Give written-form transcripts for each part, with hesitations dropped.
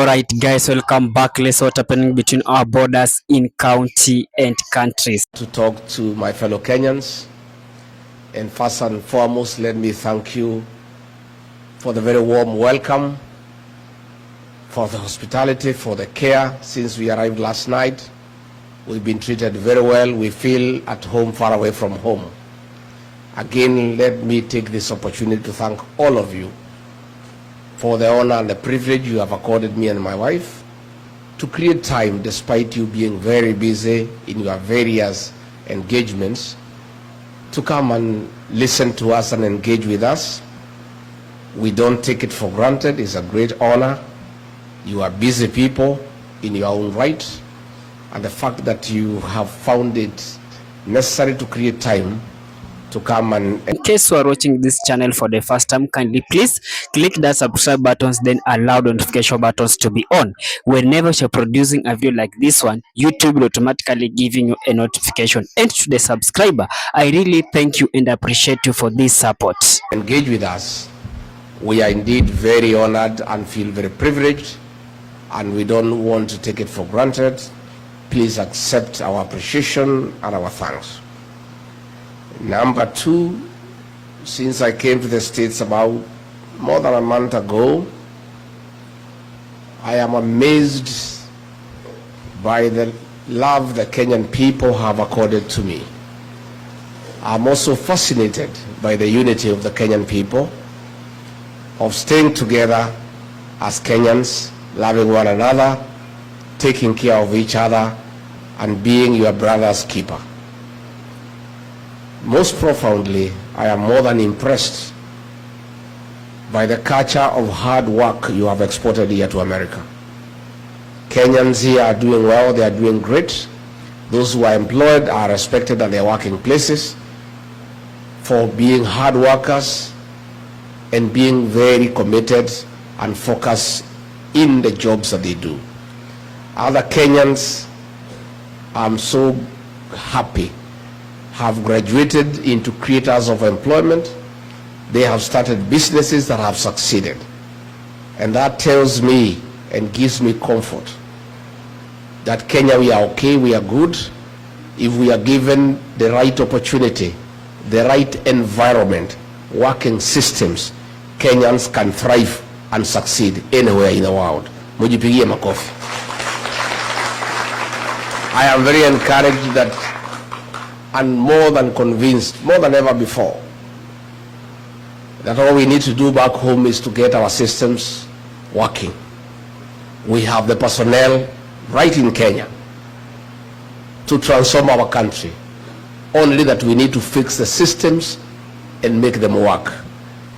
Alright guys, welcome back. Let's see what's happening between our borders in county and countries. To talk to my fellow Kenyans, and first and foremost, let me thank you for the very warm welcome, for the hospitality, for the care. Since we arrived last night, we've been treated very well. We feel at home, far away from home. Again, let me take this opportunity to thank all of you for the honor and the privilege you have accorded me and my wife to create time, despite you being very busy in your various engagements, to come and listen to us and engage with us. We don't take it for granted. It's a great honor. You are busy people in your own right, and the fact that you have found it necessary to create time to come and... In case you are watching this channel for the first time, kindly please click that subscribe buttons, then allow the notification buttons to be on. Whenever you're producing a video like this one, YouTube will automatically giving you a notification. And to the subscriber, I really thank you and appreciate you for this support. Engage with us. We are indeed very honored and feel very privileged, and we don't want to take it for granted. Please accept our appreciation and our thanks. Number two, since I came to the States about more than a month ago, I am amazed by the love the Kenyan people have accorded to me. I'm also fascinated by the unity of the Kenyan people, of staying together as Kenyans, loving one another, taking care of each other, and being your brother's keeper. Most profoundly, I am more than impressed by the culture of hard work you have exported here to America. Kenyans here are doing well, they are doing great. Those who are employed are respected at their working places for being hard workers and being very committed and focused in the jobs that they do. Other Kenyans, I'm so happy, have graduated into creators of employment. They have started businesses that have succeeded. And that tells me and gives me comfort that Kenya, we are okay, we are good. If we are given the right opportunity, the right environment, working systems, Kenyans can thrive and succeed anywhere in the world. Mujipigie makofi. I am very encouraged that, and more than convinced, more than ever before, that all we need to do back home is to get our systems working. We have the personnel right in Kenya to transform our country. Only that we need to fix the systems and make them work.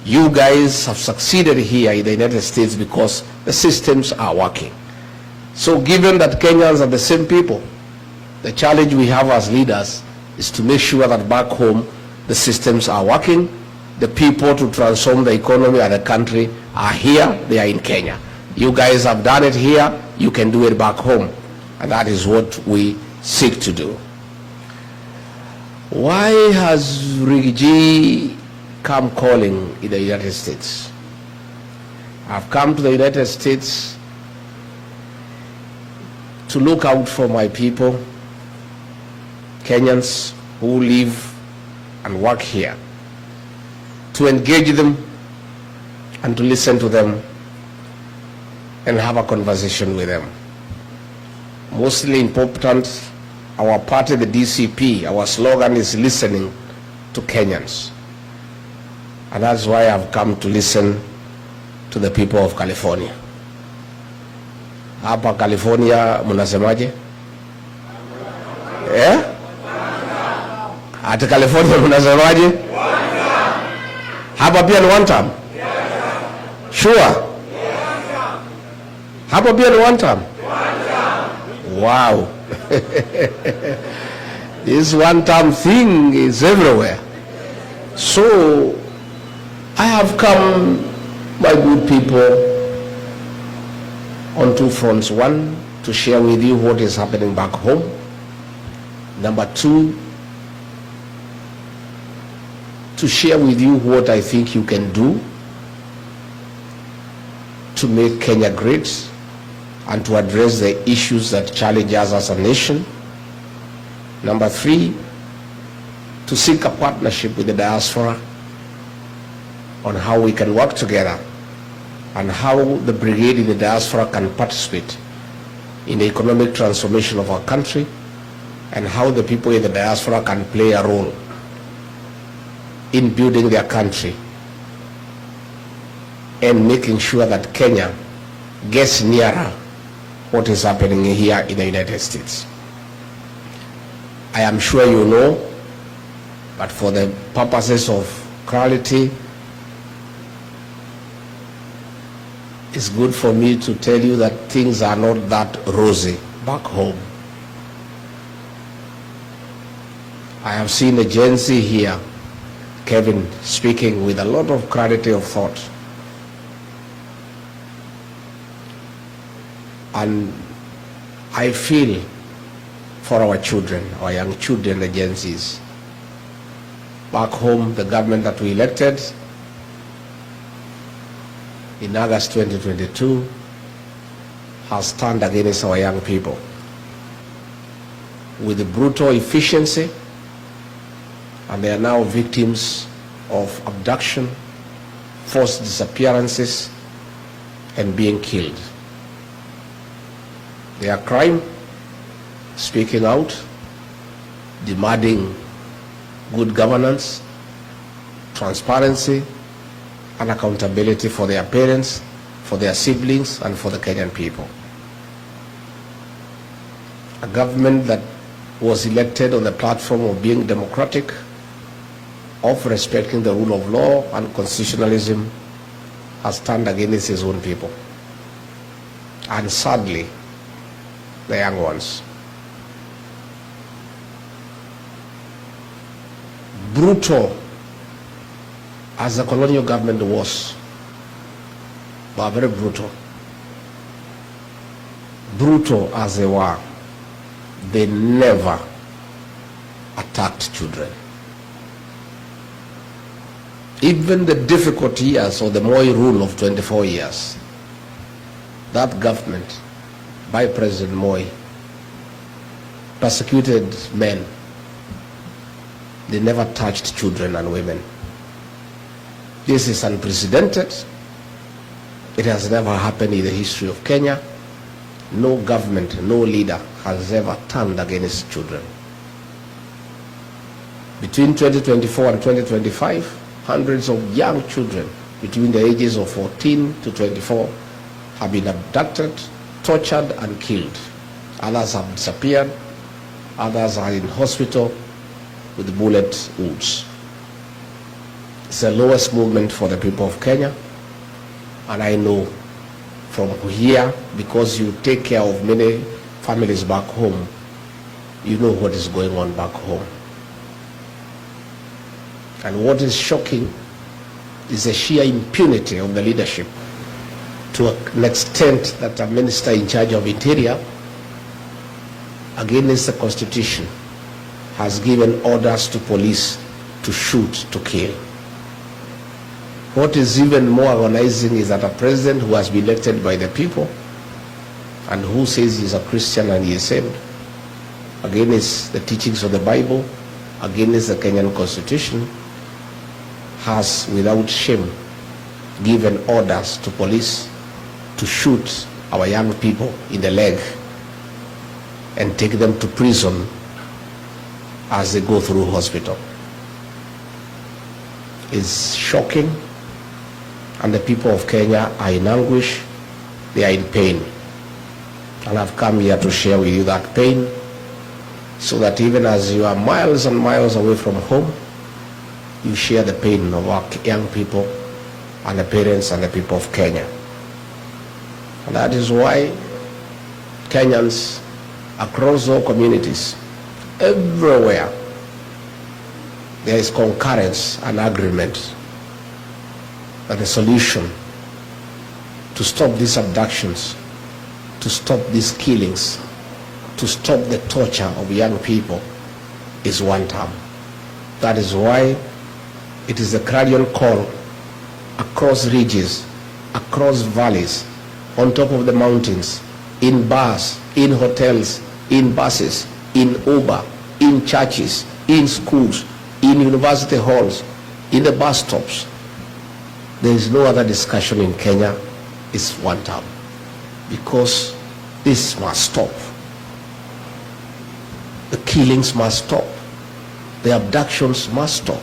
You guys have succeeded here in the United States because the systems are working. So given that Kenyans are the same people, the challenge we have as leaders is to make sure that back home the systems are working, the people to transform the economy and the country are here, they are in Kenya. You guys have done it here, you can do it back home. And that is what we seek to do. Why has Rigathi come calling in the United States? I've come to the United States to look out for my people, Kenyans who live and work here, to engage them and to listen to them and have a conversation with them. Mostly important, our party, the DCP, our slogan is listening to Kenyans. And that's why I've come to listen to the people of California. Hapa California munasemaje? Ati California munasemaje? Hapa pia ni one term? Sure? Hapa pia ni one term? Wow. This one term thing is everywhere. So I have come, my good people, on two fronts. One, to share with you what is happening back home. Number two, to share with you what I think you can do to make Kenya great and to address the issues that challenge us as a nation. Number 3, to seek a partnership with the diaspora on how we can work together and how the brigade in the diaspora can participate in the economic transformation of our country, and how the people in the diaspora can play a role in building their country and making sure that Kenya gets nearer what is happening here in the United States. I am sure you know, but for the purposes of clarity, it's good for me to tell you that things are not that rosy back home. I have seen a Gen Z here, Kevin, speaking with a lot of clarity of thought. And I feel for our children, our young children, the Gen Zs. Back home, the government that we elected in August 2022 has turned against our young people with brutal efficiency, and they are now victims of abduction, forced disappearances, and being killed. Their crime, speaking out, demanding good governance, transparency, and accountability for their parents, for their siblings, and for the Kenyan people. A government that was elected on the platform of being democratic, of respecting the rule of law and constitutionalism, has turned against his own people. And sadly, the young ones. Brutal as the colonial government was, but very brutal. Brutal as they were, they never attacked children. Even the difficult years of the Moi rule of 24 years, that government by President Moi persecuted men. They never touched children and women. This is unprecedented. It has never happened in the history of Kenya. No government, no leader has ever turned against children. Between 2024 and 2025, hundreds of young children between the ages of 14 to 24 have been abducted, tortured, and killed. Others have disappeared. Others are in hospital with bullet wounds. It's the lowest movement for the people of Kenya, and I know from here, because you take care of many families back home, you know what is going on back home. And what is shocking is the sheer impunity of the leadership, to an extent that a minister in charge of Interior, against the Constitution, has given orders to police to shoot, to kill. What is even more agonizing is that a president who has been elected by the people and who says he's a Christian and he is saved, against the teachings of the Bible, against the Kenyan Constitution, has without shame given orders to police to shoot our young people in the leg and take them to prison as they go through hospital. It's shocking, and the people of Kenya are in anguish, they are in pain. And I've come here to share with you that pain, so that even as you are miles and miles away from home, you share the pain of our young people and the parents and the people of Kenya. And that is why Kenyans across all communities, everywhere, there is concurrence and agreement that the solution to stop these abductions, to stop these killings, to stop the torture of young people is one term. That is why it is a clarion call across ridges, across valleys, on top of the mountains, in bars, in hotels, in buses, in Uber, in churches, in schools, in university halls, in the bus stops. There is no other discussion in Kenya. It's one term. Because this must stop. The killings must stop. The abductions must stop.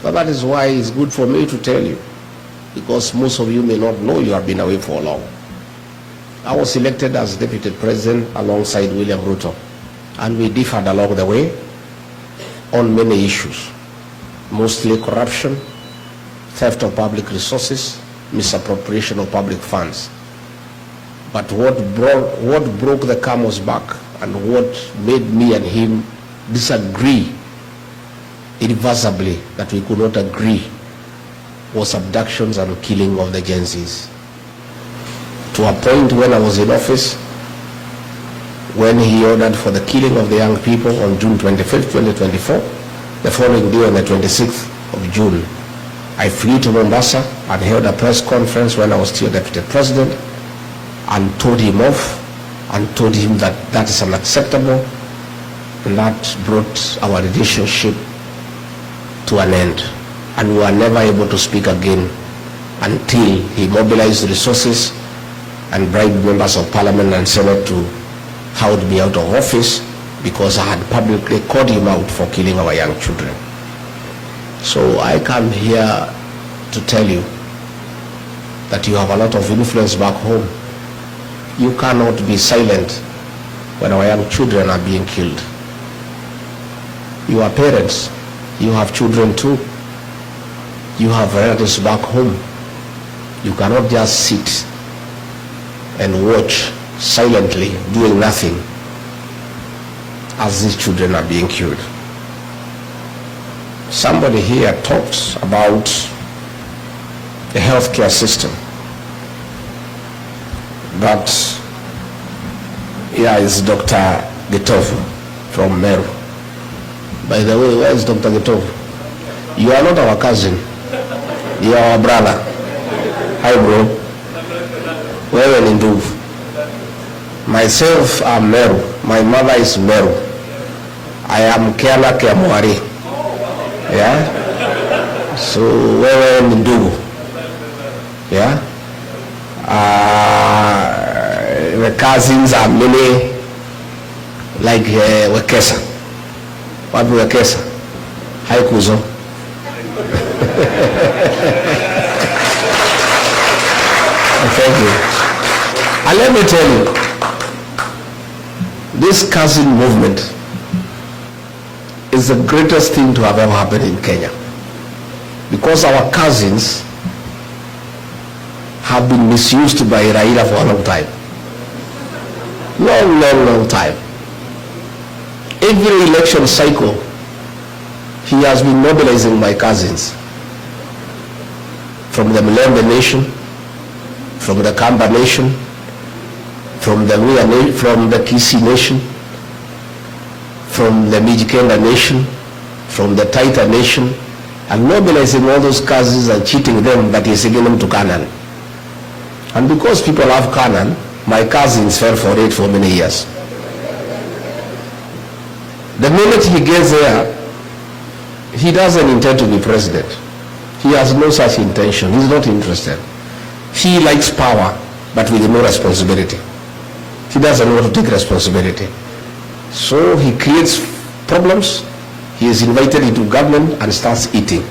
But that is why it's good for me to tell you, because most of you may not know you have been away for long. I was elected as deputy president alongside William Ruto, and we differed along the way on many issues, mostly corruption, theft of public resources, misappropriation of public funds. But what broke the camel's back and what made me and him disagree irreversibly, that we could not agree, was abductions and killing of the Gen Zs. To a point when I was in office, when he ordered for the killing of the young people on June 25th, 2024, the following day on the 26th of June, I flew to Mombasa and held a press conference when I was still deputy president and told him off and told him that that is unacceptable, and that brought our relationship to an end. And we were never able to speak again until he mobilized resources and bribed members of parliament and senate to hold me out of office because I had publicly called him out for killing our young children. So I come here to tell you that you have a lot of influence back home. You cannot be silent when our young children are being killed. You are parents. You have children too. You have relatives back home. You cannot just sit and watch silently, doing nothing, as these children are being killed. Somebody here talked about the healthcare system. But here is Dr. Gachagua from Meru. By the way, where is Dr. Gachagua? You are not our cousin. You are our brother. Hi, bro. Wewe ni ndugu. Myself, I'm Meru. My mother is Meru. I am Kiana Kiamwari. Yeah? So, wewe ni ndugu. Yeah? The cousins are many, like Wekesa. Wapi Wekesa? Hai kuzo. Thank you. And let me tell you, this cousin movement is the greatest thing to have ever happened in Kenya, because our cousins have been misused by Raila for a long time. Long time. Every election cycle, he has been mobilizing my cousins from the Mlembe Nation, from the Kamba Nation, from the Kisii Nation, from the Mijikenda Nation, from the Taita Nation, and mobilizing all those cousins and cheating them that he's taking them to Canaan. And because people have Canaan, my cousins fell for it for many years. The minute he gets there, he doesn't intend to be president. He has no such intention. He's not interested. He likes power, but with no responsibility. He doesn't want to take responsibility. So he creates problems. He is invited into government and starts eating.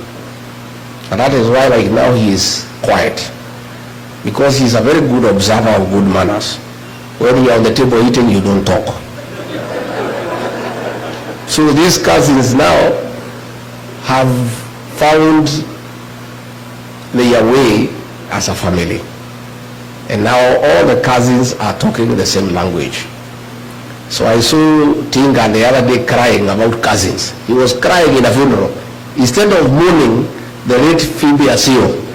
And that is why right now he is quiet. Because he's a very good observer of good manners. When you are on the table eating, you don't talk. So these cousins now have found their way as a family. And now all the cousins are talking the same language. So I saw Tinga the other day crying about cousins. He was crying in a funeral. Instead of mourning the late Phoebe Asio,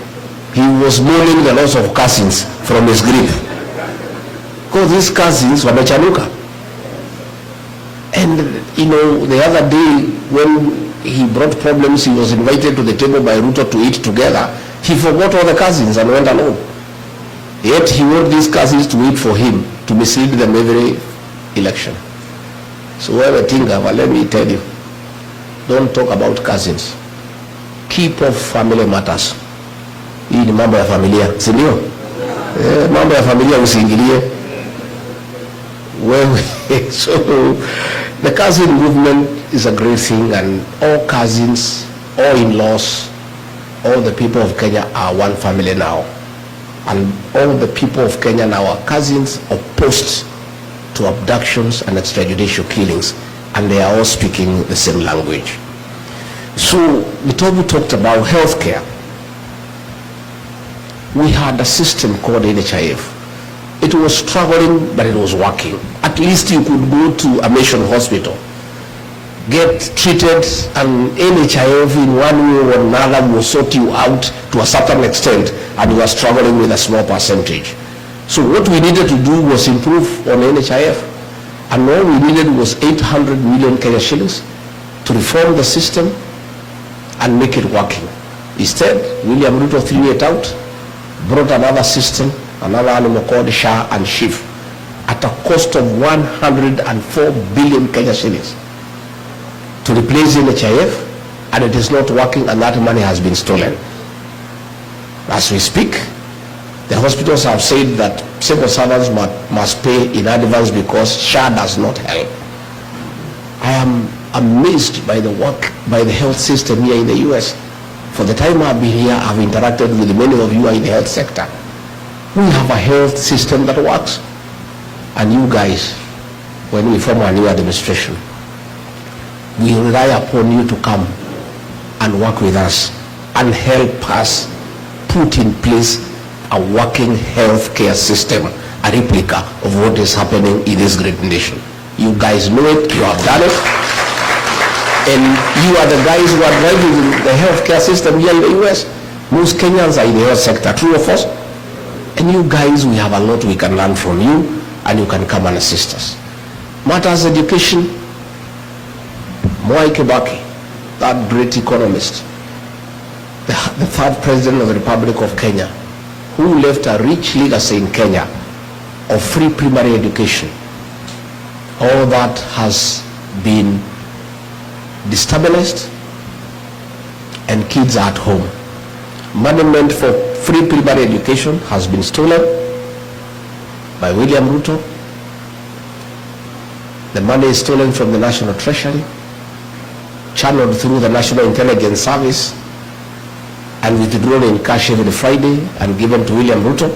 he was mourning the loss of cousins from his grief. Because these cousins were mechanuka. And you know, the other day when he brought problems, he was invited to the table by Ruto to eat together. He forgot all the cousins and went alone. Yet he wants these cousins to wait for him to mislead them every election. So wewe tinga, but let me tell you, don't talk about cousins. Keep off family matters. Hii ni mambo ya familia, si ndio? Mambo ya familia usiingilie. Wewe, so the cousin movement is a great thing, and all cousins, all in-laws, all the people of Kenya are one family now. And all the people of Kenya now are cousins opposed to abductions and extrajudicial killings, and they are all speaking the same language. So we talked about healthcare. We had a system called NHIF. It was struggling, but it was working. At least you could go to a mission hospital, get treated, and NHIF in one way or another will sort you out to a certain extent, and you are struggling with a small percentage. So what we needed to do was improve on NHIF, and all we needed was 800 million Kenya shillings to reform the system and make it working. Instead, William Ruto threw it out, brought another system, another animal called SHA and SHIF, at a cost of 104 billion Kenya shillings to replace NHIF, and it is not working, and that money has been stolen. As we speak, the hospitals have said that civil servants must pay in advance because SHA does not help. I am amazed by the work by the health system here in the US. For the time I've been here, I've interacted with many of you in the health sector. We have a health system that works. And you guys, when we form a new administration, we rely upon you to come and work with us and help us put in place a working healthcare system, a replica of what is happening in this great nation. You guys know it, you have done it, and you are the guys who are driving the healthcare system here in the US. Most Kenyans are in the health sector, true or false? And you guys, we have a lot we can learn from you, and you can come and assist us. Matters education, Mwai Kibaki, that great economist, the third president of the Republic of Kenya, who left a rich legacy in Kenya of free primary education. All that has been destabilized, and kids are at home. Money meant for free primary education has been stolen by William Ruto. The money is stolen from the National Treasury, channeled through the National Intelligence Service, and withdrawn in cash every Friday and given to William Ruto.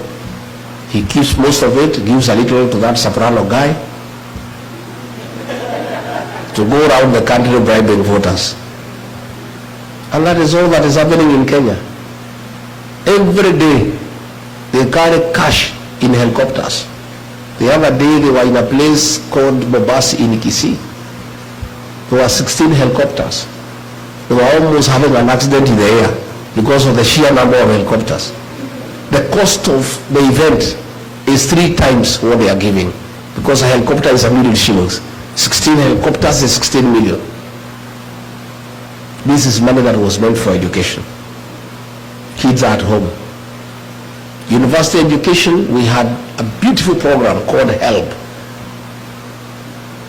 He keeps most of it, gives a little to that soprano guy to go around the country bribing voters. And that is all that is happening in Kenya. Every day they carry cash in helicopters. The other day they were in a place called Mombasa in Kisii. There were 16 helicopters. They were almost having an accident in the air because of the sheer number of helicopters. The cost of the event is 3 times what they are giving, because a helicopter is 1 million shillings. 16 helicopters is 16 million. This is money that was meant for education. Kids are at home. University education, we had a beautiful program called HELP,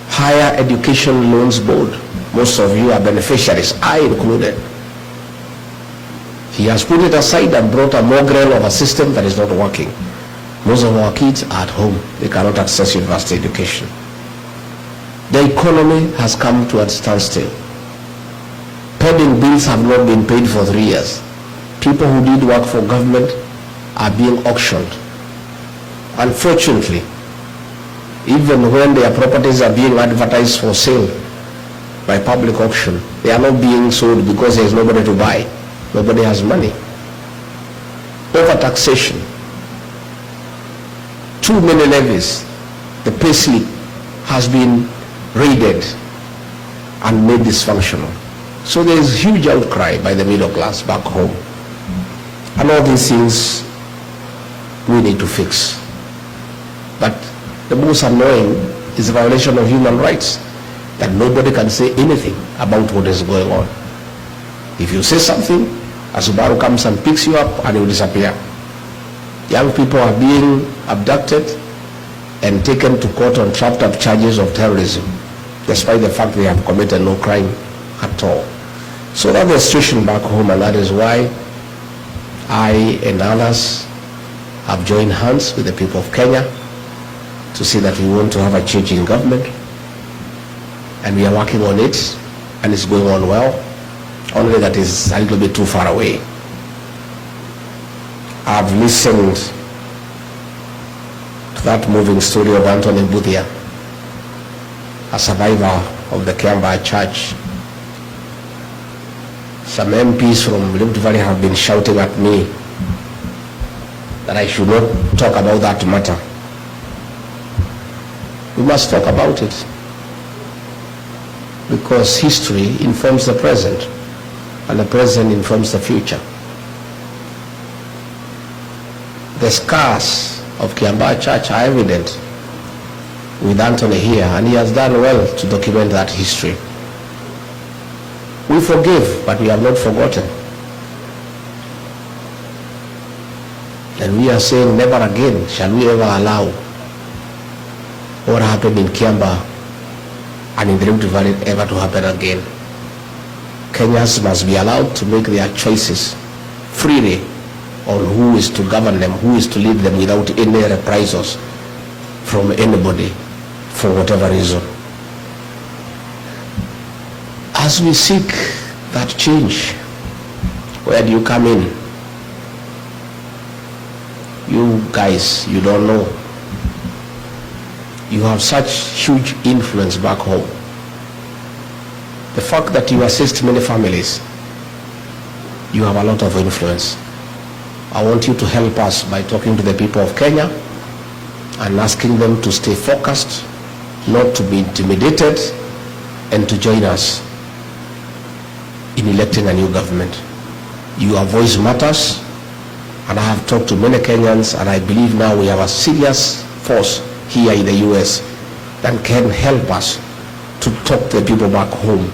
Higher Education Loans Board. Most of you are beneficiaries, I included. He has put it aside and brought a mongrel of a system that is not working. Most of our kids are at home. They cannot access university education. The economy has come to a standstill. Pending bills have not been paid for 3 years. People who did work for government are being auctioned. Unfortunately, even when their properties are being advertised for sale by public auction, they are not being sold because there is nobody to buy. Nobody has money. Over-taxation. Too many levies. The pay slip has been raided and made dysfunctional. So there is huge outcry by the middle class back home. And all these things we need to fix. But the most annoying is the violation of human rights, that nobody can say anything about what is going on. If you say something, a Subaru comes and picks you up and you disappear. Young people are being abducted and taken to court on trumped up charges of terrorism, despite the fact they have committed no crime at all. So that's the situation back home, and that is why I and others have joined hands with the people of Kenya to say that we want to have a change in government, and we are working on it, and it's going on well, only that is a little bit too far away. I've listened to that moving story of Anthony Buthia, a survivor of the Kiambaa Church. Some MPs from Rift Valley have been shouting at me that I should not talk about that matter. We must talk about it, because history informs the present, and the present informs the future. The scars of Kiambaa Church are evident with Anthony here, and he has done well to document that history. We forgive, but we have not forgotten. And we are saying never again shall we ever allow what happened in Kiambaa and in the Rift Valley ever to happen again. Kenyans must be allowed to make their choices freely on who is to govern them, who is to lead them, without any reprisals from anybody for whatever reason. As we seek that change, where do you come in? You guys, you don't know. You have such huge influence back home. The fact that you assist many families, you have a lot of influence. I want you to help us by talking to the people of Kenya and asking them to stay focused, not to be intimidated, and to join us in electing a new government. Your voice matters, and I have talked to many Kenyans, and I believe now we have a serious force here in the US that can help us to talk to the people back home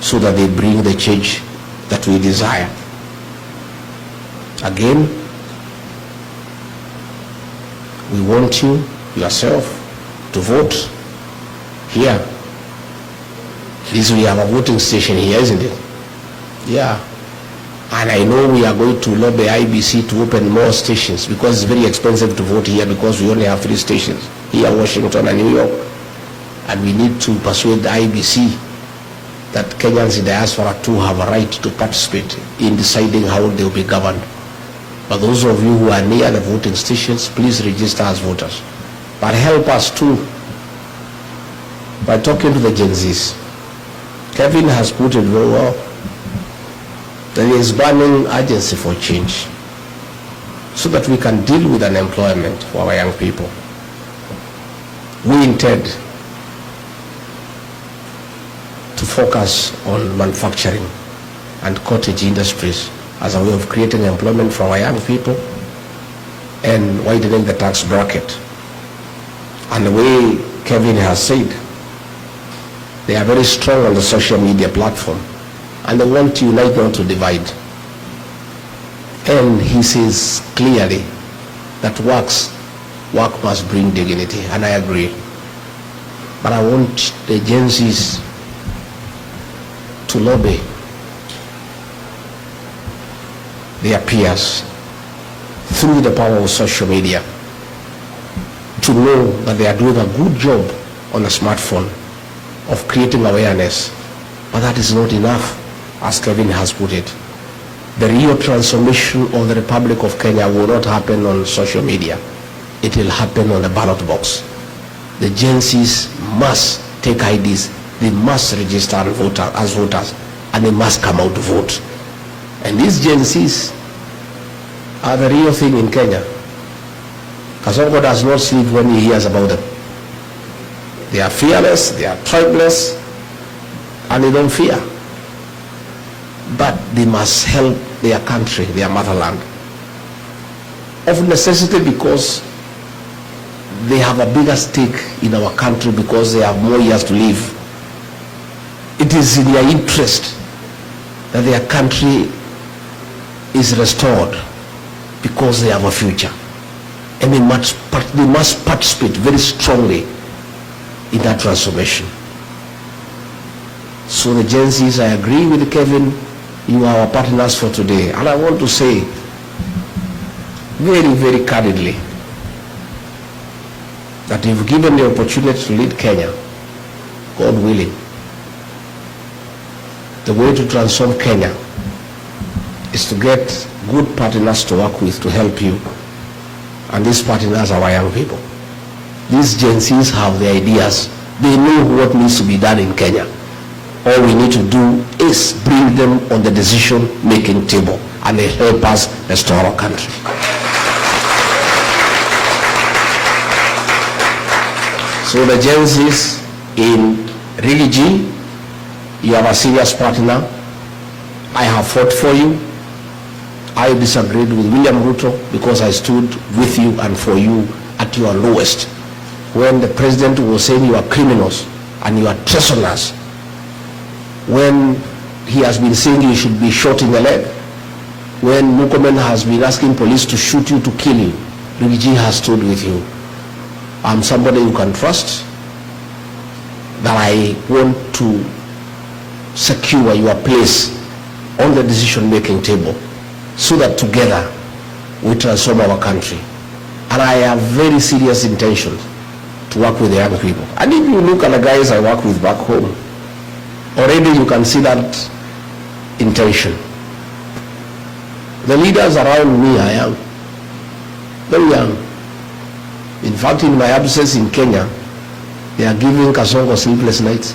so that they bring the change that we desire. Again, we want you, yourself, to vote here. We have a voting station here, isn't it? Yeah. And I know we are going to lobby IBC to open more stations, because it's very expensive to vote here, because we only have 3 stations here, Washington and New York. And we need to persuade the IBC that Kenyans in diaspora too have a right to participate in deciding how they will be governed. But those of you who are near the voting stations, please register as voters. But help us too by talking to the Gen Zs. Kevin has put it very well. There is burning urgency for change, so that we can deal with unemployment for our young people. We intend to focus on manufacturing and cottage industries as a way of creating employment for our young people and widening the tax bracket. And the way Kevin has said, they are very strong on the social media platform, and they want to unite, not to divide. And he says clearly that work must bring dignity, and I agree. But I want the agencies to lobby their peers through the power of social media to know that they are doing a good job on the smartphone of creating awareness. But that is not enough, as Kevin has put it. The real transformation of the Republic of Kenya will not happen on social media. It will happen on the ballot box. The Gen Zs must take IDs. They must register as voters, and they must come out to vote. And these Gen Zs are the real thing in Kenya. Kasongo does not sleep when he hears about them. They are fearless, they are tribeless, and they don't fear. But they must help their country, their motherland, of necessity, because they have a bigger stake in our country, because they have more years to live. It is in their interest that their country is restored, because they have a future. and they must participate very strongly in that transformation. So the Gen Zs, I agree with Kevin, you are our partners for today. And I want to say very, very candidly that if given the opportunity to lead Kenya, God willing, the way to transform Kenya is to get good partners to work with to help you. And these partners are our young people. These Gen Zs have the ideas. They know what needs to be done in Kenya. All we need to do is bring them on the decision-making table, and they help us restore our country. So the Gen Zs in Rigathi, you have a serious partner. I have fought for you. I disagreed with William Ruto because I stood with you and for you at your lowest. When the president was saying you are criminals and you are treasoners, when he has been saying you should be shot in the leg, when Mukomen has been asking police to shoot you to kill you, Rigathi has stood with you. I'm somebody you can trust, that I want to secure your place on the decision-making table so that together we transform our country. And I have very serious intentions to work with the young people. And if you look at the guys I work with back home, already you can see that intention. The leaders around me are young, very young. In fact, in my absence in Kenya, they are giving Kasongo sleepless nights.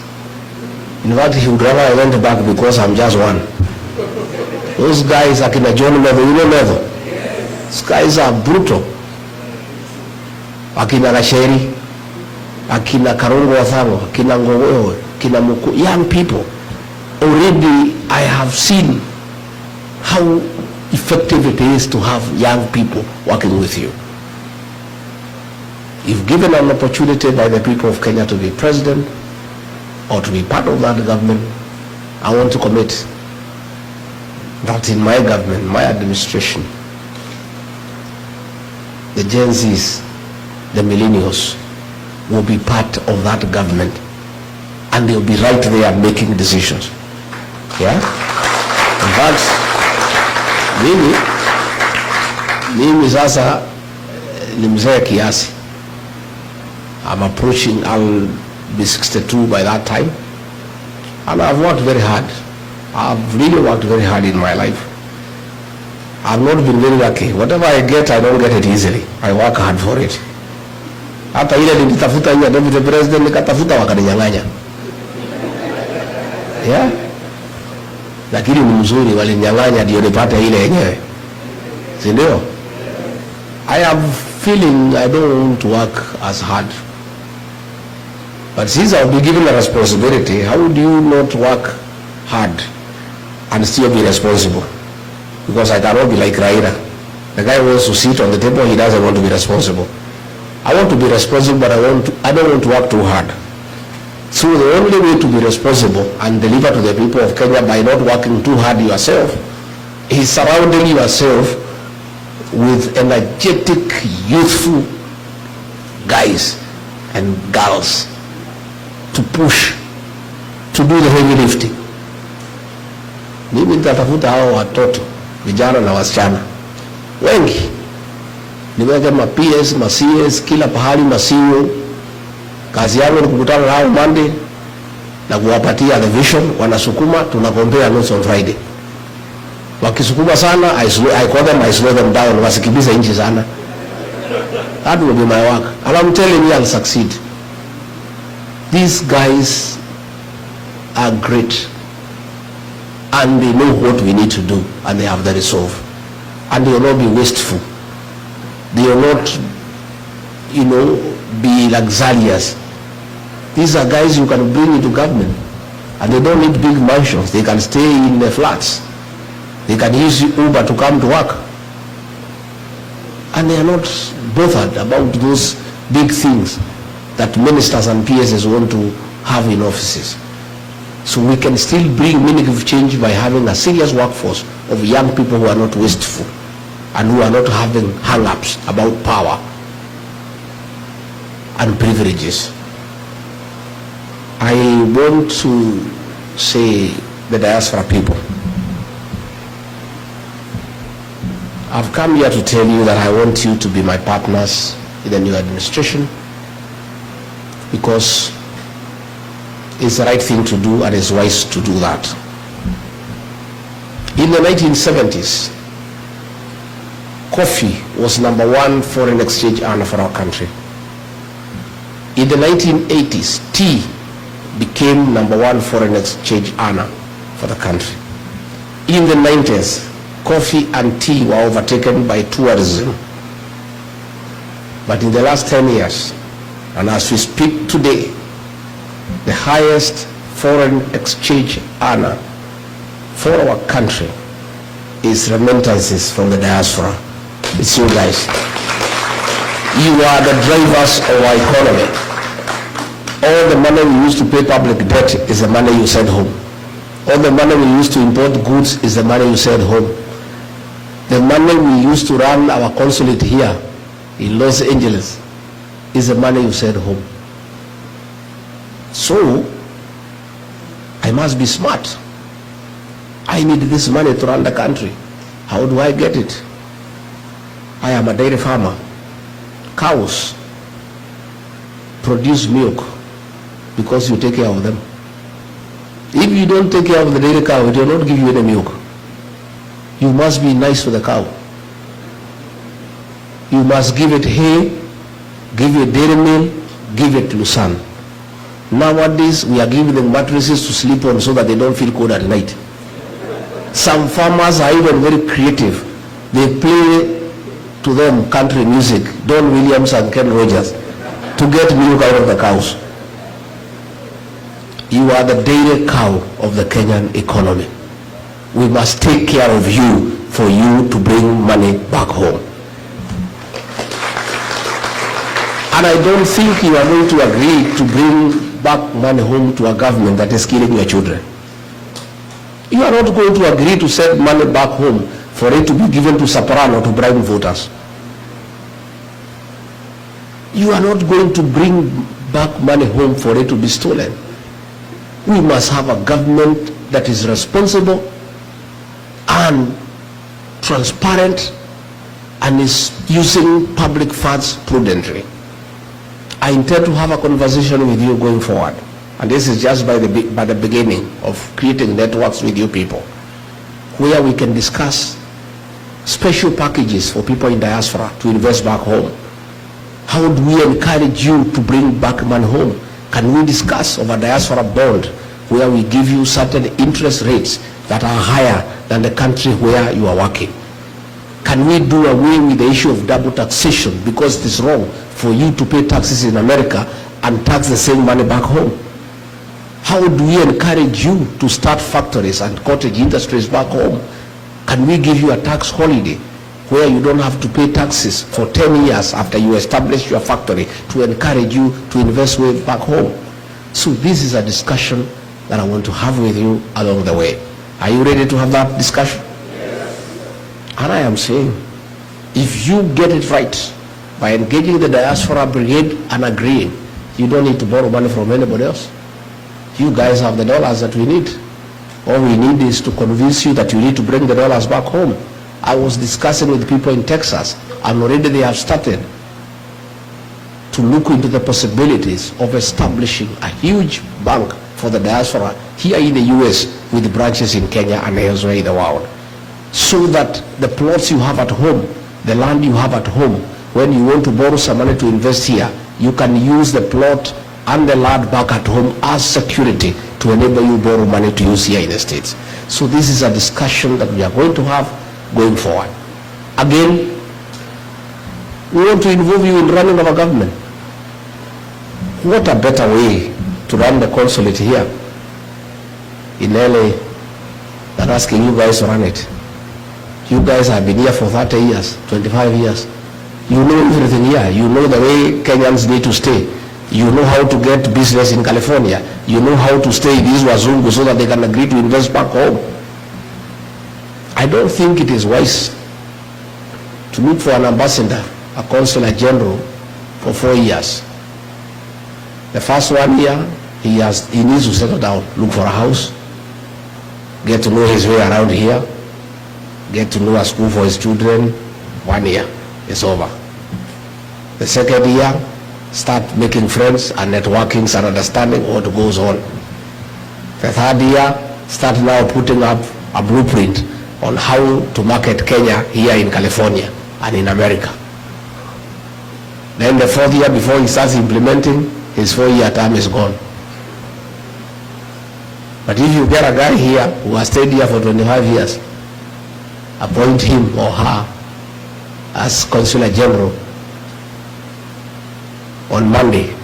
In fact, he would rather I went back because I'm just one. Those guys are Akina John level, you know level. These guys are brutal. Akina Gasheri, Akina Karongo Wathango, Akina Ngowewe, Akina Muku, young people. Already I have seen how effective it is to have young people working with you. If given an opportunity by the people of Kenya to be president or to be part of that government, I want to commit that in my government, my administration, the Gen Zs, the millennials, will be part of that government, and they'll be right there making decisions. Yeah? In fact, mimi sasa ni mzee kiasi. I'm approaching, I'll be 62 by that time, and I've worked very hard. I've really worked very hard in my life. I've not been very lucky. Whatever I get, I don't get it easily. I work hard for it. Hata ile nilitafuta hiyo deputy president nikatafuta wakaninyang'anya. Yeah? Lakini ni mzuri walinyang'anya ndio nipate ile yenyewe. Si ndio? I have feeling I don't want to work as hard. But since I'll be given a responsibility, how would you not work hard and still be responsible? Because I cannot be like Raila. The guy wants to sit on the table, he doesn't want to be responsible. I want to be responsible, but I don't want to work too hard. So the only way to be responsible and deliver to the people of Kenya by not working too hard yourself is surrounding yourself with energetic, youthful guys and girls to push, to do the heavy lifting. Mimi nitatafuta hao watoto, vijana na wasichana wengi, niweke ma PS, ma CS, kila pahali, ma CEO. Kazi yangu ni kukutana nao Monday na kuwapatia the vision, wanasukuma, tunakombea notes on Friday. Wakisukuma sana, I call them, I slow them down, wasikimbiza inchi sana. That will be my work. And I'm telling you, I'll succeed. These guys are great, and they know what we need to do, and they have the resolve, and they will not be wasteful. They will not, be luxurious. These are guys you can bring into government, and they don't need big mansions. They can stay in the flats. They can use Uber to come to work, and they are not bothered about those big things that ministers and PSs want to have in offices. So we can still bring meaningful change by having a serious workforce of young people who are not wasteful and who are not having hang-ups about power and privileges. I want to say, the diaspora people, I've come here to tell you that I want you to be my partners in the new administration, because it's the right thing to do and it's wise to do that. In the 1970s, coffee was #1 foreign exchange earner for our country. In the 1980s, tea became #1 foreign exchange earner for the country. In the 90s, coffee and tea were overtaken by tourism. But in the last 10 years, and as we speak today, the highest foreign exchange earner for our country is remittances from the diaspora. It's you guys. You are the drivers of our economy. All the money we use to pay public debt is the money you send home. All the money we use to import goods is the money you send home. The money we use to run our consulate here in Los Angeles is the money you send home. So, I must be smart. I need this money to run the country. How do I get it? I am a dairy farmer. Cows produce milk because you take care of them. If you don't take care of the dairy cow, it will not give you any milk. You must be nice to the cow. You must give it hay, give it dairy meal, give it lucerne. Nowadays, we are giving them mattresses to sleep on so that they don't feel cold at night. Some farmers are even very creative. They play to them country music, Don Williams and Ken Rogers, to get milk out of the cows. You are the dairy cow of the Kenyan economy. We must take care of you for you to bring money back home. And I don't think you are going to agree to bring back money home to a government that is killing your children. You are not going to agree to send money back home for it to be given to Soprano to bribe voters. You are not going to bring back money home for it to be stolen. We must have a government that is responsible and transparent and is using public funds prudently. I intend to have a conversation with you going forward, and this is just by the beginning of creating networks with you people, where we can discuss special packages for people in diaspora to invest back home. How do we encourage you to bring back money home? Can we discuss of a diaspora bond where we give you certain interest rates that are higher than the country where you are working? Can we do away with the issue of double taxation, because it is wrong for you to pay taxes in America and tax the same money back home? How do we encourage you to start factories and cottage industries back home? Can we give you a tax holiday where you don't have to pay taxes for 10 years after you establish your factory, to encourage you to invest way back home? So this is a discussion that I want to have with you along the way. Are you ready to have that discussion? And I am saying, if you get it right by engaging the diaspora brigade and agreeing, you don't need to borrow money from anybody else. You guys have the dollars that we need. All we need is to convince you that you need to bring the dollars back home. I was discussing with people in Texas, and already they have started to look into the possibilities of establishing a huge bank for the diaspora here in the US with branches in Kenya and elsewhere in the world, so that the plots you have at home, the land you have at home, when you want to borrow some money to invest here, you can use the plot and the land back at home as security to enable you borrow money to use here in the States. So this is a discussion that we are going to have going forward. Again, we want to involve you in running our government. What a better way to run the consulate here in LA than asking you guys to run it. You guys have been here for 30 years, 25 years. You know everything here. You know the way Kenyans need to stay. You know how to get business in California. You know how to stay in these Wazungu so that they can agree to invest back home. I don't think it is wise to look for an ambassador, a consular general, for 4 years The first 1 year, he needs to settle down, look for a house, get to know his way around here, get to know a school for his children. 1 year, it's over. The second year, start making friends and networking and understanding what goes on. The third year, start now putting up a blueprint on how to market Kenya here in California and in America. Then the fourth year, before he starts implementing, his 4-year term is gone. But if you get a guy here who has stayed here for 25 years, appoint him or her as Consular General on Monday,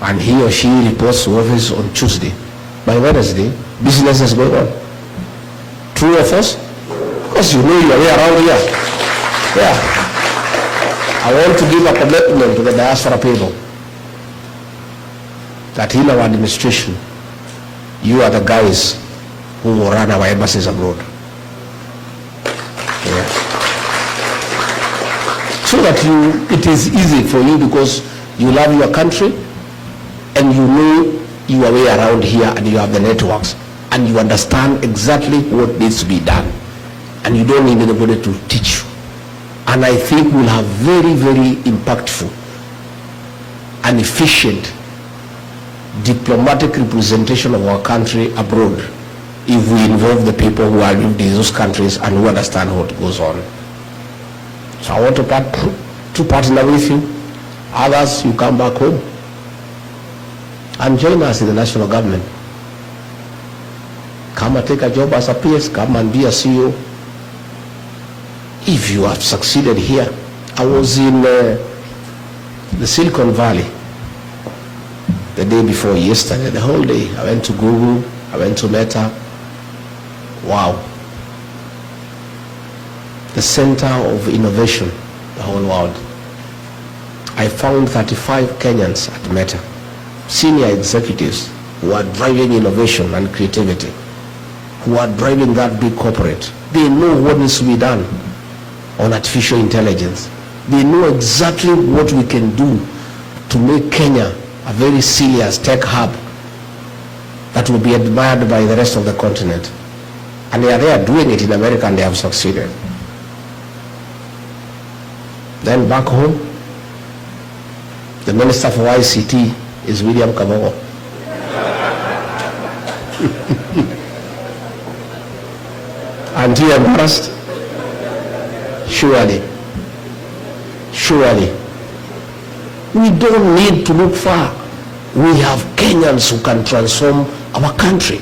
and he or she reports to office on Tuesday. By Wednesday, business is going on. True or false? Because you know your way around here. Yeah. I want to give a commitment to the diaspora people that in our administration, you are the guys who will run our embassies abroad. Yeah. So that it is easy for you, because you love your country and you know your way around here, and you have the networks and you understand exactly what needs to be done, and you don't need anybody to teach you. And I think we'll have very, very impactful and efficient diplomatic representation of our country abroad if we involve the people who are living in those countries and who understand what goes on. So I want to partner with you. Others, you come back home and join us in the national government. Come and take a job as a PS, come and be a CEO. If you have succeeded here. I was in the Silicon Valley the day before yesterday, the whole day. I went to Google, I went to Meta. Wow. The center of innovation, the whole world. I found 35 Kenyans at Meta, senior executives who are driving innovation and creativity, who are driving that big corporate. They know what needs to be done on artificial intelligence. They know exactly what we can do to make Kenya a very serious tech hub that will be admired by the rest of the continent. And they are doing it in America, and they have succeeded. Then back home, the Minister for ICT is William Kabogo. Aren't you embarrassed? Surely. Surely. We don't need to look far. We have Kenyans who can transform our country.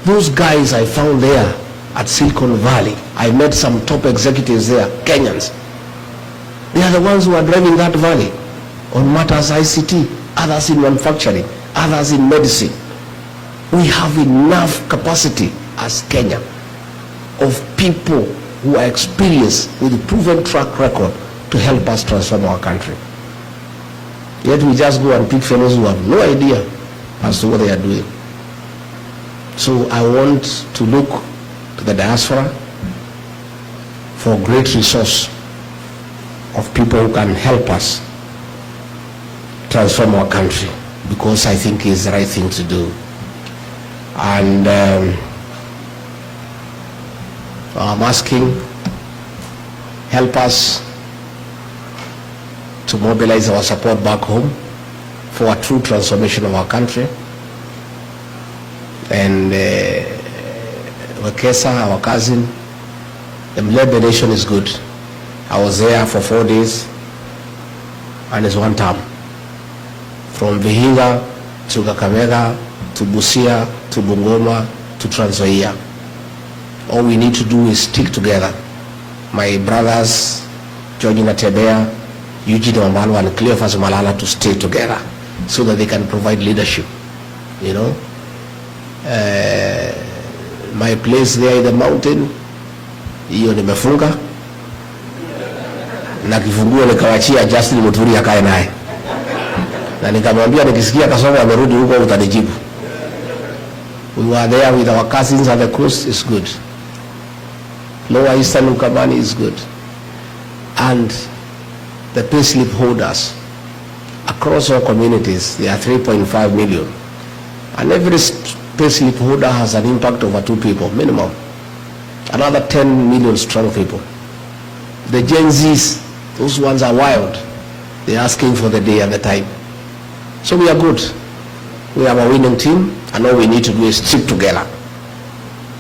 Those guys I found there at Silicon Valley, I met some top executives there, Kenyans. They are the ones who are driving that valley on matters ICT, others in manufacturing, others in medicine. We have enough capacity as Kenya of people who are experienced with a proven track record to help us transform our country. Yet we just go and pick fellows who have no idea as to what they are doing. So I want to look to the diaspora for great resource of people who can help us transform our country, because I think it's the right thing to do. And I'm asking, help us to mobilize our support back home for a true transformation of our country. And Wakesa, our cousin, the Mlebe Nation is good. I was there for 4 days, and it's one term. From Vihiga to Kakamega to Busia to Bungoma to Trans Nzoia. All we need to do is stick together. My brothers, George Natebea, Eugene Wamalo, and Cleophas Malala, to stay together so that they can provide leadership. You know, my place there in the mountain, hiyo nimefunga na kifunguo nikawachia Justin Muturi akae naye, na nikamwambia nikisikia Kasongo amerudi huko utanijibu. We were there with our cousins at the coast. Is good. Lower Eastern Ukambani is good. And the payslip holders across all communities, there are 3.5 million. And every payslip holder has an impact over 2 people, minimum. Another 10 million strong people. The Gen Zs, those ones are wild. They're asking for the day and the time. So we are good. We have a winning team, and all we need to do is stick together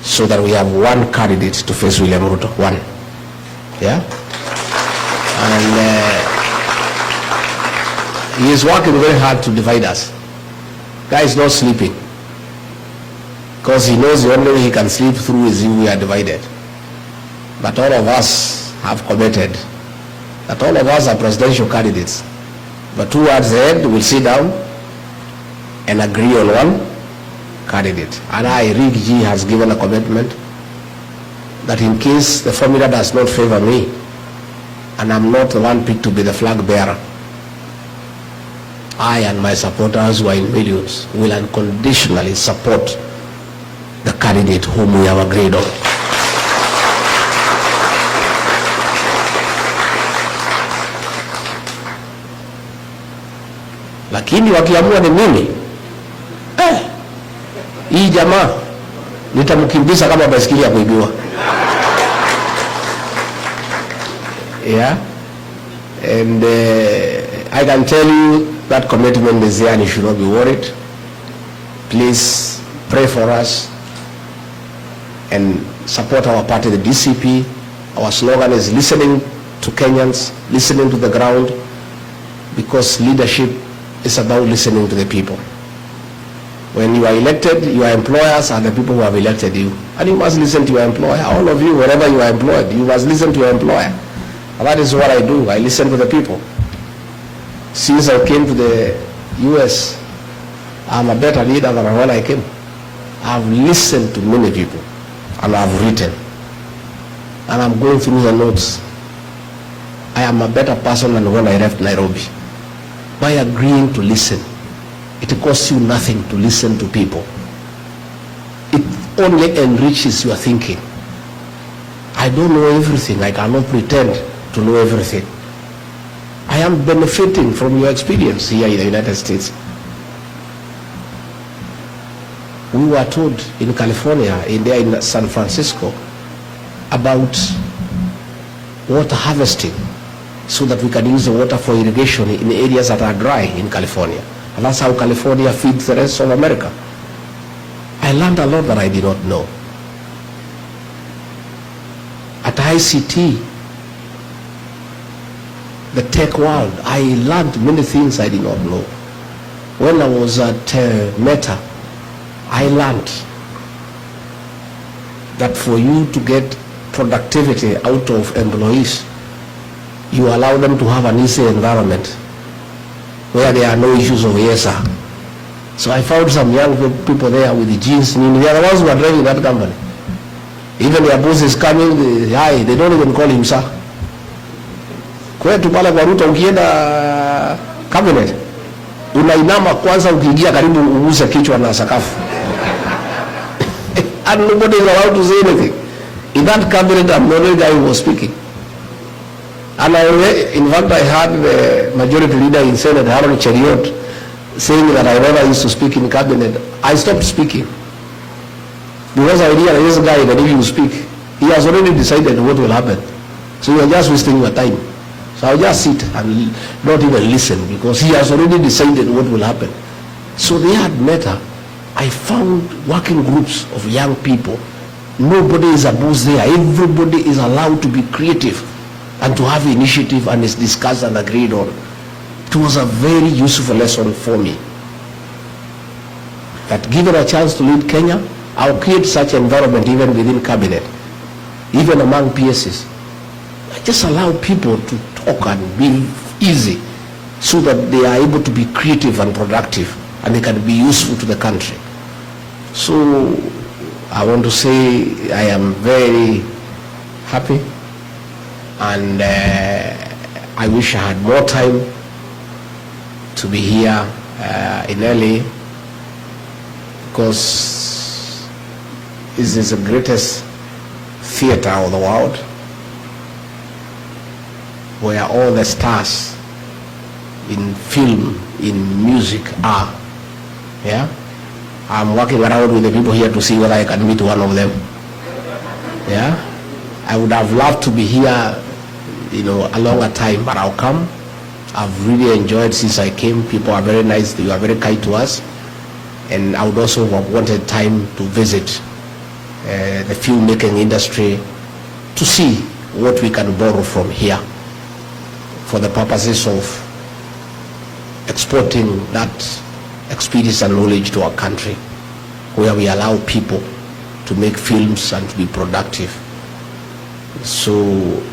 so that we have one candidate to face William Ruto. One. Yeah? And he is working very hard to divide us. Guy is not sleeping, because he knows the only way he can sleep through is if we are divided. But all of us have committed that all of us are presidential candidates. But towards the end, we'll sit down and agree on one candidate. And Rig G has given a commitment that in case the formula does not favor me, and I'm not the one picked to be the flag bearer, I and my supporters, who are in millions, will unconditionally support the candidate whom we have agreed on. Lakini wakiamua ni mimi, hii jamaa nitamkimbiza kama baiskeli ya kuibiwa. Yeah, and I can tell you that commitment is there and you should not be worried. Please pray for us and support our party, the DCP. Our slogan is listening to Kenyans, listening to the ground, because leadership is about listening to the people. When you are elected, your employers are the people who have elected you. And you must listen to your employer. All of you, wherever you are employed, you must listen to your employer. And that is what I do. I listen to the people. Since I came to the US, I'm a better leader than when I came. I've listened to many people, and I've written. And I'm going through the notes. I am a better person than when I left Nairobi. By agreeing to listen, it costs you nothing to listen to people. It only enriches your thinking. I don't know everything. I cannot pretend to know everything. I am benefiting from your experience here in the United States. We were told in California, in San Francisco, about water harvesting so that we can use the water for irrigation in areas that are dry in California. And that's how California feeds the rest of America. I learned a lot that I did not know. At ICT, the tech world, I learned many things I did not know. When I was at Meta, I learned that for you to get productivity out of employees, you allow them to have an easy environment where there are no issues of ESA. So I found some young people there with the jeans. They are the ones who are driving that company. Even their boss is coming, they don't even call him sir. Kwetu pale kwa Ruto ukienda cabinet, unainama kwanza ukiingia karibu uguze kichwa na sakafu. And nobody is allowed to say anything. In that cabinet, I'm the only guy who was speaking. And in fact, I heard the majority leader in Senate, Harold Cheriot, saying that I never used to speak in cabinet. I stopped speaking because I realized this guy, that if you speak, he has already decided what will happen. So you are just wasting your time. So I'll just sit and not even listen because he has already decided what will happen. So they had Meta. I found working groups of young people. Nobody is abused there. Everybody is allowed to be creative and to have initiative, and is discussed and agreed on. It was a very useful lesson for me. That given a chance to lead Kenya, I'll create such environment even within cabinet, even among PSs. I just allow people to talk and be easy so that they are able to be creative and productive and they can be useful to the country. So I want to say I am very happy, and I wish I had more time to be here in LA, because this is the greatest theater of the world where all the stars in film, in music are. Yeah, I'm walking around with the people here to see whether I can meet one of them. Yeah, I would have loved to be here, you know, a longer time, but I'll come. I've really enjoyed since I came. People are very nice. You are very kind to us, and I would also have wanted time to visit the filmmaking industry to see what we can borrow from here for the purposes of exporting that experience and knowledge to our country, where we allow people to make films and to be productive. So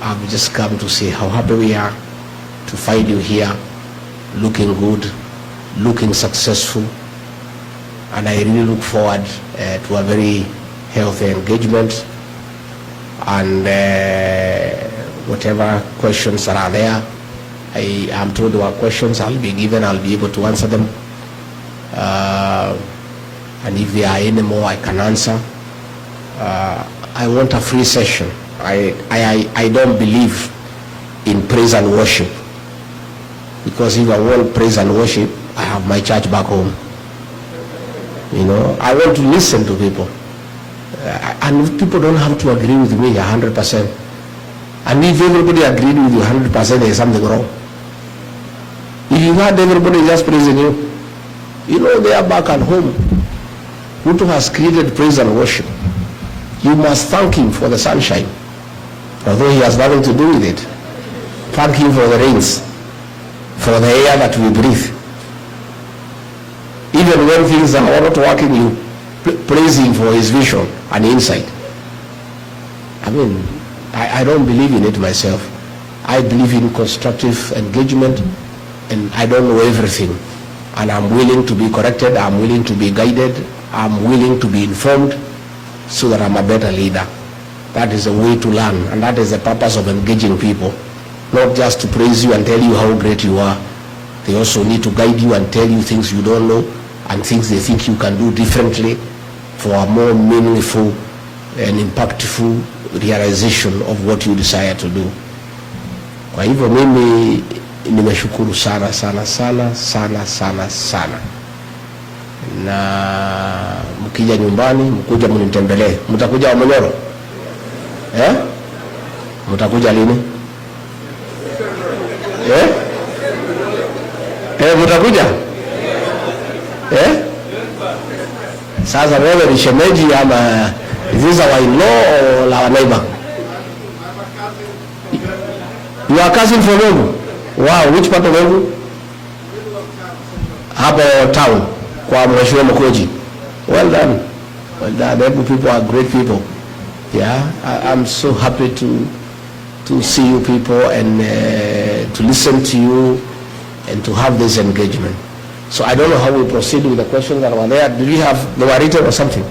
I've just come to say how happy we are to find you here, looking good, looking successful, and I really look forward to a very healthy engagement, and whatever questions that are there, I am told there are questions I'll be given, I'll be able to answer them, and if there are any more I can answer. I want a free session. I don't believe in praise and worship, because if I want praise and worship, I have my church back home. You know, I want to listen to people, and if people don't have to agree with me 100%, and if everybody agreed with you 100%, there is something wrong. If you had everybody just praising you, you know, they are back at home. Ruto has created praise and worship. You must thank him for the sunshine, although he has nothing to do with it. Thank him for the rains, for the air that we breathe. Even when things are not working, you praise him for his vision and insight. I mean, I don't believe in it myself. I believe in constructive engagement, and I don't know everything. And I'm willing to be corrected, I'm willing to be guided, I'm willing to be informed, so that I'm a better leader. That is a way to learn, and that is the purpose of engaging people. Not just to praise you and tell you how great you are. They also need to guide you and tell you things you don't know, and things they think you can do differently for a more meaningful and impactful realization of what you desire to do. Kwa hivyo mimi nimeshukuru sana sana sana sana sana sana, na mkija nyumbani mkuja mnitembelee. Mtakuja Wamonyoro? Mtakuja lini? Mtakuja? Sasa wewe ni shemeji ama is this our in-law or our neighbor? You are cousin for Mungu? Wow, which part of Mungu? Hapo town kwa Mheshimiwa Mkoji. Well done. Well done. Every people are great people. Yeah, I'm so happy to see you people and to listen to you and to have this engagement. So I don't know how we proceed with the questions that were there. Do we have, they were written or something?